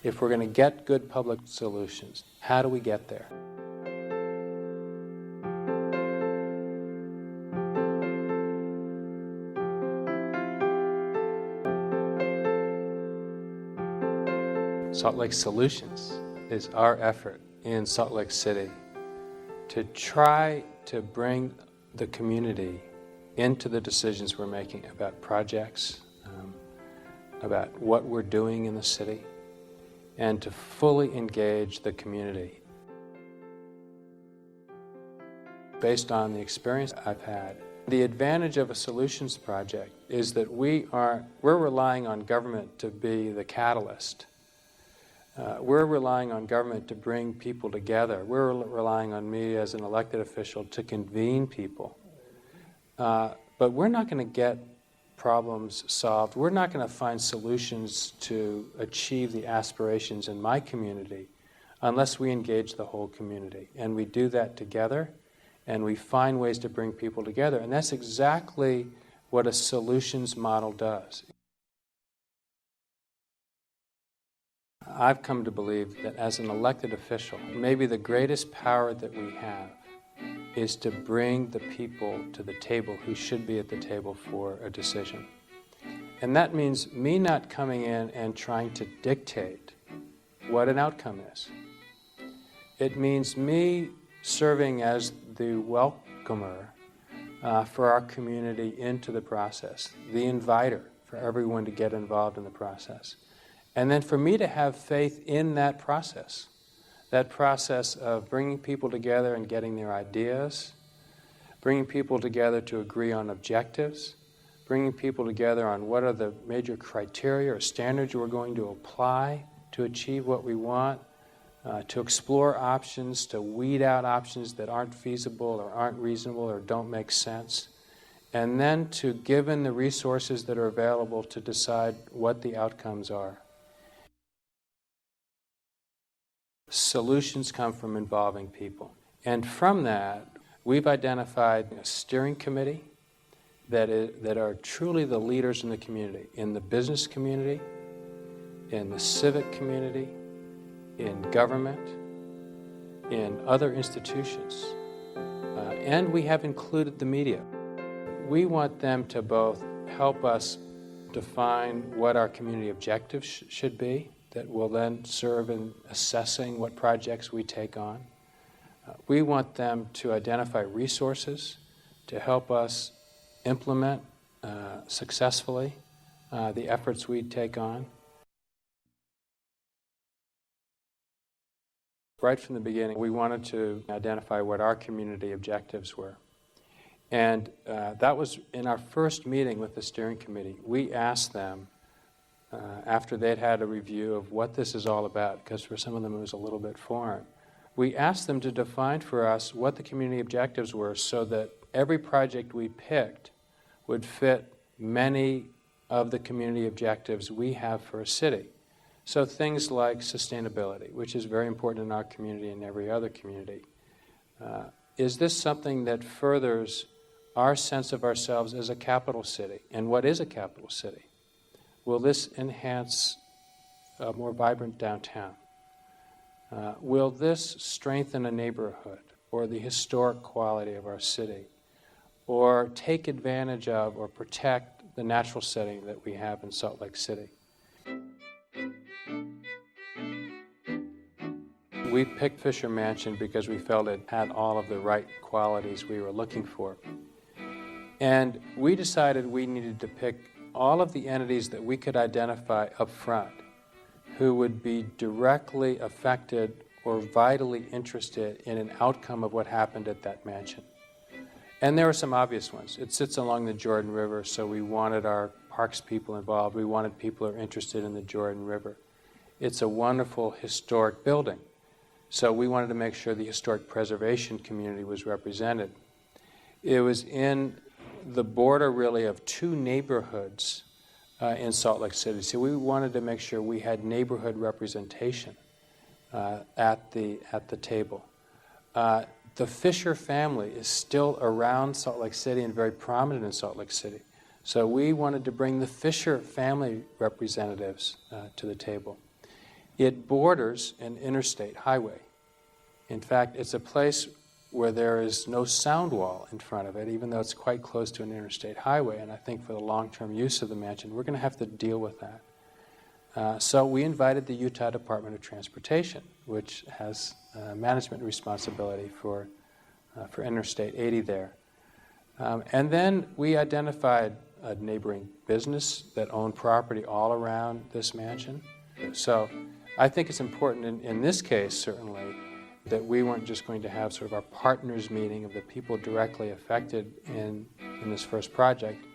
If we're going to get good public solutions, how do we get there? Salt Lake Solutions is our effort in Salt Lake City to try to bring the community into the decisions we're making about projects, about what we're doing in the city, and to fully engage the community. Based on the experience I've had, the advantage of a solutions project is that we're relying on government to be the catalyst. We're relying on government to bring people together. We're relying on me as an elected official to convene people. But we're not going to get problems solved. We're not going to find solutions to achieve the aspirations in my community unless we engage the whole community. And we do that together, and we find ways to bring people together. And that's exactly what a solutions model does. I've come to believe that as an elected official, maybe the greatest power that we have is to bring the people to the table who should be at the table for a decision. And that means me not coming in and trying to dictate what an outcome is. It means me serving as the welcomer for our community into the process, the inviter for everyone to get involved in the process. And then for me to have faith in that process of bringing people together and getting their ideas, bringing people together to agree on objectives, bringing people together on what are the major criteria or standards we're going to apply to achieve what we want, to explore options, to weed out options that aren't feasible or aren't reasonable or don't make sense, and then to give in the resources that are available to decide what the outcomes are. Solutions come from involving people. And from that, we've identified a steering committee that are truly the leaders in the community, in the business community, in the civic community, in government, in other institutions. And we have included the media. We want them to both help us define what our community objectives should be, that will then serve in assessing what projects we take on. We want them to identify resources to help us implement successfully the efforts we take on. Right from the beginning, we wanted to identify what our community objectives were. And that was in our first meeting with the steering committee. We asked them, after they'd had a review of what this is all about, because for some of them it was a little bit foreign, we asked them to define for us what the community objectives were so that every project we picked would fit many of the community objectives we have for a city. So things like sustainability, which is very important in our community and every other community. Is this something that furthers our sense of ourselves as a capital city? And what is a capital city? Will this enhance a more vibrant downtown? Will this strengthen a neighborhood or the historic quality of our city? Or take advantage of or protect the natural setting that we have in Salt Lake City? We picked Fisher Mansion because we felt it had all of the right qualities we were looking for. And we decided we needed to pick all of the entities that we could identify up front who would be directly affected or vitally interested in an outcome of what happened at that mansion. And there were some obvious ones. It sits along the Jordan River, so we wanted our parks people involved. We wanted people who are interested in the Jordan River. It's a wonderful historic building, so we wanted to make sure the historic preservation community was represented. It was in the border, really, of two neighborhoods in Salt Lake City. So we wanted to make sure we had neighborhood representation at the table. The Fisher family is still around Salt Lake City and very prominent in Salt Lake City. So we wanted to bring the Fisher family representatives to the table. It borders an interstate highway. In fact, it's a place where there is no sound wall in front of it, even though it's quite close to an interstate highway. And I think for the long-term use of the mansion, we're going to have to deal with that. So we invited the Utah Department of Transportation, which has management responsibility for Interstate 80 there. And then we identified a neighboring business that owned property all around this mansion. So I think it's important in this case, certainly, that we weren't just going to have sort of our partners meeting of the people directly affected in this first project,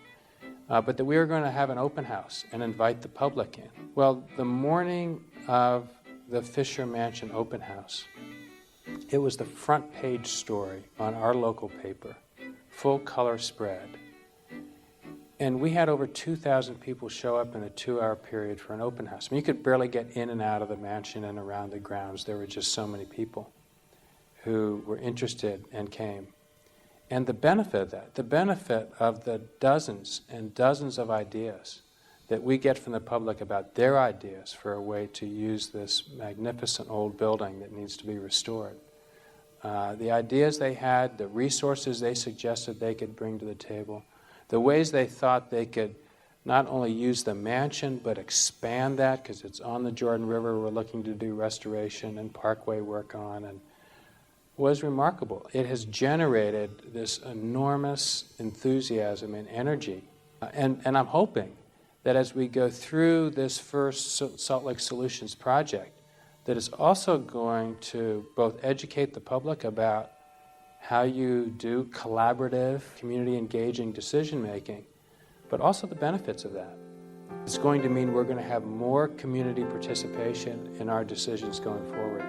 but that we were going to have an open house and invite the public in. Well, the morning of the Fisher Mansion open house, it was the front page story on our local paper, full color spread. And we had over 2,000 people show up in a 2-hour period for an open house. I mean, you could barely get in and out of the mansion and around the grounds. There were just so many people who were interested and came. And the benefit of that, the benefit of the dozens and dozens of ideas that we get from the public about their ideas for a way to use this magnificent old building that needs to be restored. The ideas they had, the resources they suggested they could bring to the table, the ways they thought they could not only use the mansion but expand that, because it's on the Jordan River, we're looking to do restoration and parkway work on, and was remarkable. It has generated this enormous enthusiasm and energy. And I'm hoping that as we go through this first Salt Lake Solutions project, that it's also going to both educate the public about how you do collaborative, community-engaging decision-making, but also the benefits of that. It's going to mean we're going to have more community participation in our decisions going forward.